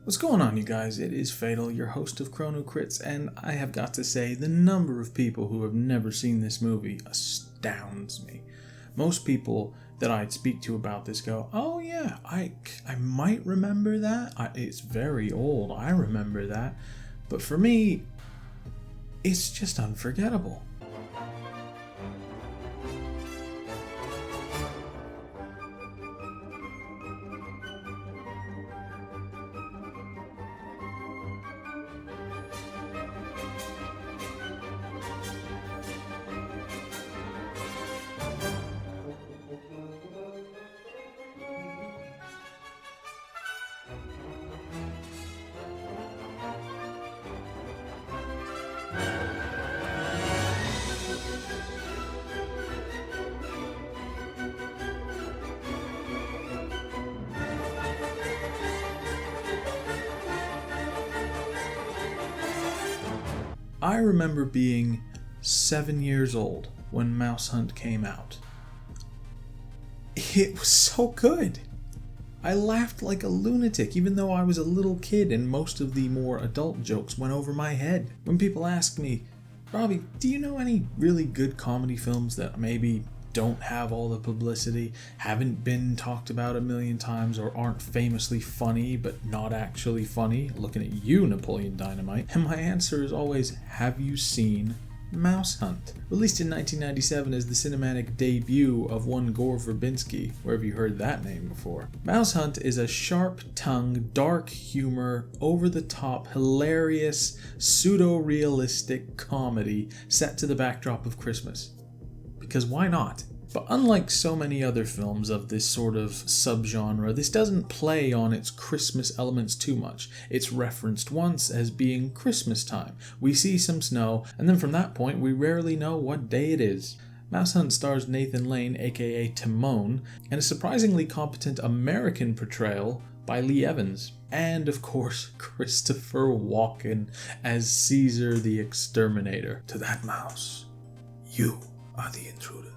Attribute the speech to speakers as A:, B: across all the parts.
A: What's going on, you guys? It is Fatal, your host of ChronoCrits, and I have got to say the number of people who have never seen this movie astounds me. Most people that I'd speak to about this go, oh yeah, I might remember that. It's very old, I remember that. But for me, it's just unforgettable. I remember being 7 years old when Mouse Hunt came out. It was so good. I laughed like a lunatic, even though I was a little kid and most of the more adult jokes went over my head. When people ask me, Robbie, do you know any really good comedy films that maybe don't have all the publicity, haven't been talked about a million times, or aren't famously funny but not actually funny? Looking at you, Napoleon Dynamite. And my answer is always, have you seen Mouse Hunt? Released in 1997 as the cinematic debut of one Gore Verbinski. Where have you heard that name before? Mouse Hunt is a sharp-tongued, dark humor, over-the-top, hilarious, pseudo-realistic comedy set to the backdrop of Christmas. Because why not? But unlike so many other films of this sort of subgenre, this doesn't play on its Christmas elements too much. It's referenced once as being Christmas time. We see some snow, and then from that point we rarely know what day it is. Mouse Hunt stars Nathan Lane, aka Timon, and a surprisingly competent American portrayal by Lee Evans. And of course, Christopher Walken as Caesar the Exterminator. To that mouse, you are the intruder.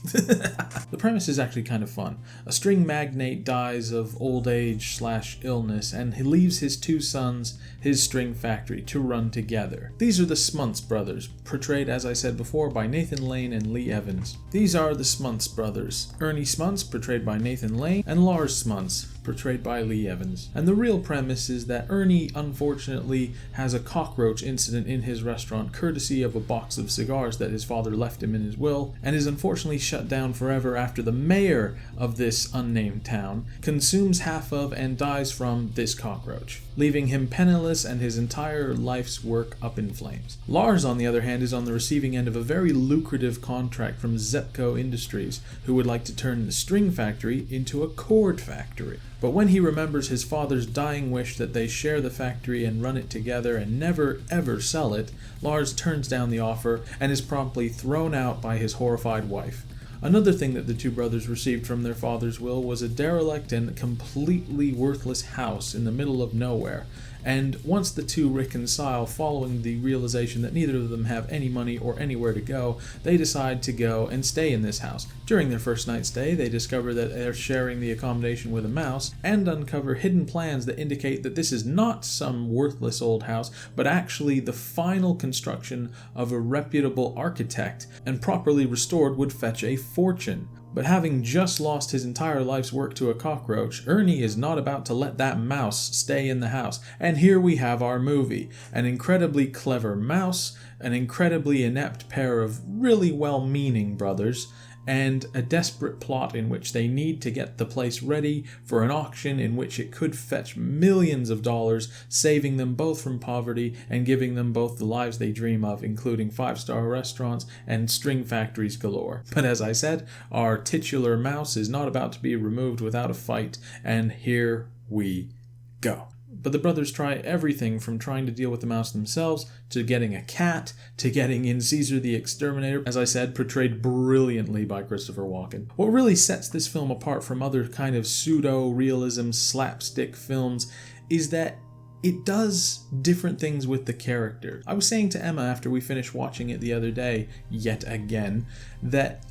A: The premise is actually kind of fun. A string magnate dies of old age / illness, and he leaves his two sons his string factory to run together. These are the Smuntz brothers, portrayed, as I said before, by Nathan Lane and Lee Evans. These are the Smuntz brothers: Ernie Smuntz, portrayed by Nathan Lane, and Lars Smuntz, portrayed by Lee Evans. And the real premise is that Ernie, unfortunately, has a cockroach incident in his restaurant courtesy of a box of cigars that his father left him in his will, and is unfortunately shut down forever after the mayor of this unnamed town consumes half of and dies from this cockroach, leaving him penniless and his entire life's work up in flames. Lars, on the other hand, is on the receiving end of a very lucrative contract from Zepco Industries, who would like to turn the string factory into a cord factory. But when he remembers his father's dying wish that they share the factory and run it together and never ever sell it, Lars turns down the offer and is promptly thrown out by his horrified wife. Another thing that the two brothers received from their father's will was a derelict and completely worthless house in the middle of nowhere. And once the two reconcile following the realization that neither of them have any money or anywhere to go, they decide to go and stay in this house. During their first night stay, they discover that they're sharing the accommodation with a mouse, and uncover hidden plans that indicate that this is not some worthless old house, but actually the final construction of a reputable architect, and properly restored would fetch a fortune. But having just lost his entire life's work to a cockroach, Ernie is not about to let that mouse stay in the house. And here we have our movie. An incredibly clever mouse, an incredibly inept pair of really well-meaning brothers, and a desperate plot in which they need to get the place ready for an auction in which it could fetch millions of dollars, saving them both from poverty and giving them both the lives they dream of, including 5-star restaurants and string factories galore. But as I said, our titular mouse is not about to be removed without a fight, and here we go. But the brothers try everything from trying to deal with the mouse themselves, to getting a cat, to getting in Caesar the Exterminator, as I said, portrayed brilliantly by Christopher Walken. What really sets this film apart from other kind of pseudo-realism slapstick films is that it does different things with the character. I was saying to Emma after we finished watching it the other day, yet again, that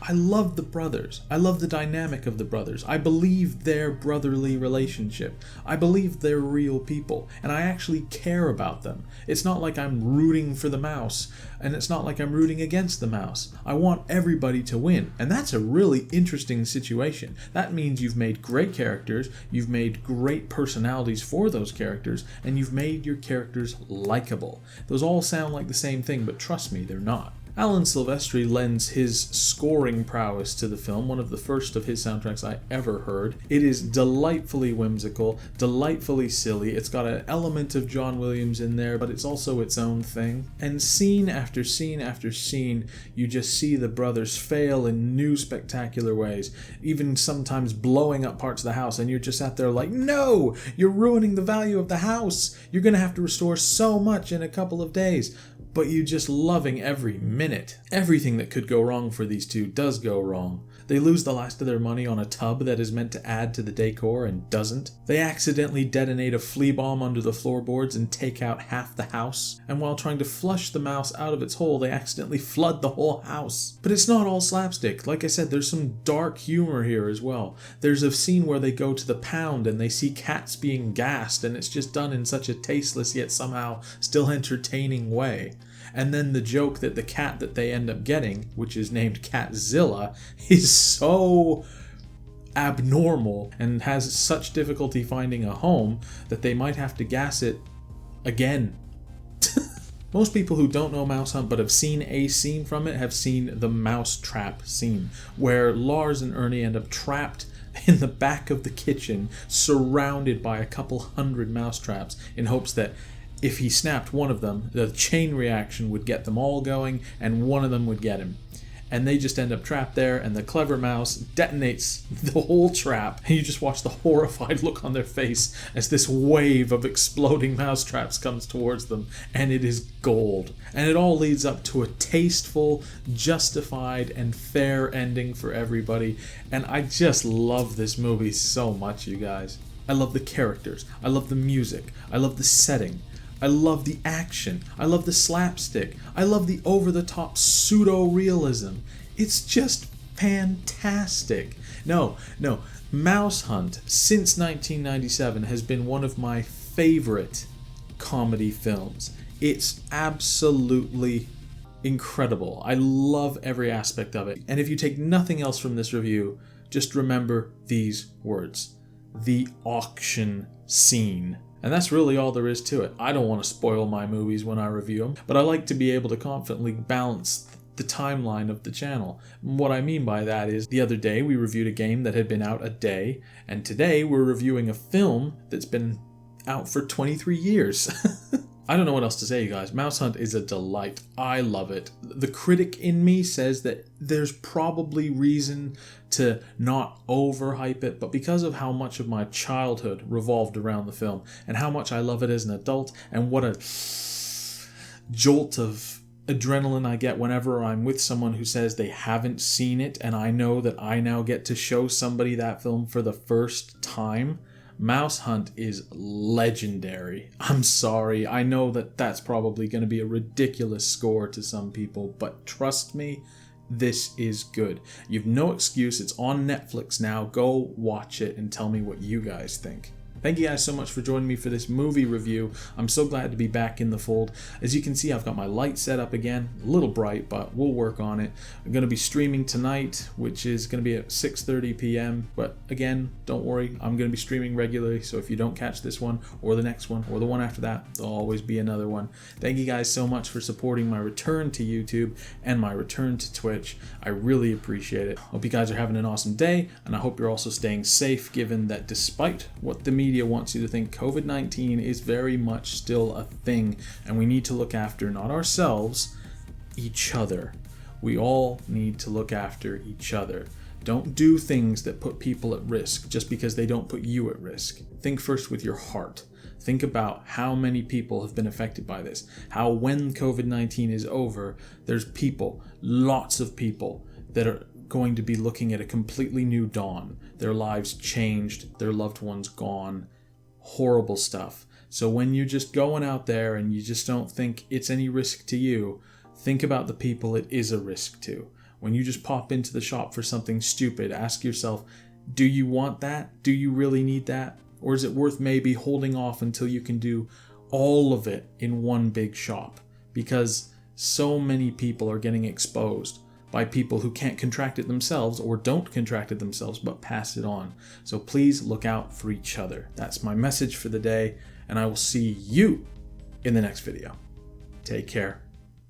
A: I love the brothers. I love the dynamic of the brothers. I believe their brotherly relationship. I believe they're real people, and I actually care about them. It's not like I'm rooting for the mouse, and it's not like I'm rooting against the mouse. I want everybody to win, and that's a really interesting situation. That means you've made great characters, you've made great personalities for those characters, and you've made your characters likable. Those all sound like the same thing, but trust me, they're not. Alan Silvestri lends his scoring prowess to the film, one of the first of his soundtracks I ever heard. It is delightfully whimsical, delightfully silly. It's got an element of John Williams in there, but it's also its own thing. And scene after scene after scene, you just see the brothers fail in new spectacular ways, even sometimes blowing up parts of the house, and you're just sat there like, no, you're ruining the value of the house. You're going to have to restore so much in a couple of days. But you just loving every minute. Everything that could go wrong for these two does go wrong. They lose the last of their money on a tub that is meant to add to the decor and doesn't. They accidentally detonate a flea bomb under the floorboards and take out half the house. And while trying to flush the mouse out of its hole, they accidentally flood the whole house. But it's not all slapstick. Like I said, there's some dark humor here as well. There's a scene where they go to the pound and they see cats being gassed, and it's just done in such a tasteless yet somehow still entertaining way. And then the joke that the cat that they end up getting, which is named Catzilla, is so abnormal and has such difficulty finding a home that they might have to gas it again. Most people who don't know Mouse Hunt but have seen a scene from it have seen the mouse trap scene, where Lars and Ernie end up trapped in the back of the kitchen, surrounded by a couple hundred mouse traps, in hopes that if he snapped one of them, the chain reaction would get them all going, and one of them would get him. And they just end up trapped there, and the clever mouse detonates the whole trap, and you just watch the horrified look on their face as this wave of exploding mouse traps comes towards them, and it is gold. And it all leads up to a tasteful, justified, and fair ending for everybody, and I just love this movie so much, you guys. I love the characters, I love the music, I love the setting, I love the action. I love the slapstick. I love the over-the-top pseudo-realism. It's just fantastic. No. Mouse Hunt, since 1997, has been one of my favorite comedy films. It's absolutely incredible. I love every aspect of it. And if you take nothing else from this review, just remember these words. The auction scene. And that's really all there is to it. I don't want to spoil my movies when I review them, but I like to be able to confidently balance the timeline of the channel. What I mean by that is, the other day we reviewed a game that had been out a day, and today we're reviewing a film that's been out for 23 years. I don't know what else to say, you guys. Mouse Hunt is a delight. I love it. The critic in me says that there's probably reason to not overhype it, but because of how much of my childhood revolved around the film, and how much I love it as an adult, and what a jolt of adrenaline I get whenever I'm with someone who says they haven't seen it, and I know that I now get to show somebody that film for the first time, Mouse Hunt is legendary. I'm sorry, I know that that's probably going to be a ridiculous score to some people, but trust me, this is good. You've no excuse. It's on Netflix now. Go watch it and tell me what you guys think. Thank you guys so much for joining me for this movie review. I'm so glad to be back in the fold. As you can see, I've got my light set up again. A little bright, but we'll work on it. I'm going to be streaming tonight, which is going to be at 6:30 p.m. But again, don't worry. I'm going to be streaming regularly, so if you don't catch this one, or the next one, or the one after that, there'll always be another one. Thank you guys so much for supporting my return to YouTube and my return to Twitch. I really appreciate it. Hope you guys are having an awesome day, and I hope you're also staying safe, given that despite what the media wants you to think, COVID-19 is very much still a thing, and we need to look after not ourselves, each other. We all need to look after each other. Don't do things that put people at risk just because they don't put you at risk. Think first with your heart. Think about how many people have been affected by this. How when COVID-19 is over, there's people, lots of people, that are going to be looking at a completely new dawn. Their lives changed, their loved ones gone, horrible stuff. So when you're just going out there and you just don't think it's any risk to you, think about the people it is a risk to. when you just pop into the shop for something stupid, ask yourself, do you want that? Do you really need that? Or is it worth maybe holding off until you can do all of it in one big shop? Because so many people are getting exposed by people who can't contract it themselves or don't contract it themselves but pass it on. So please look out for each other. That's my message for the day, and I will see you in the next video. Take care.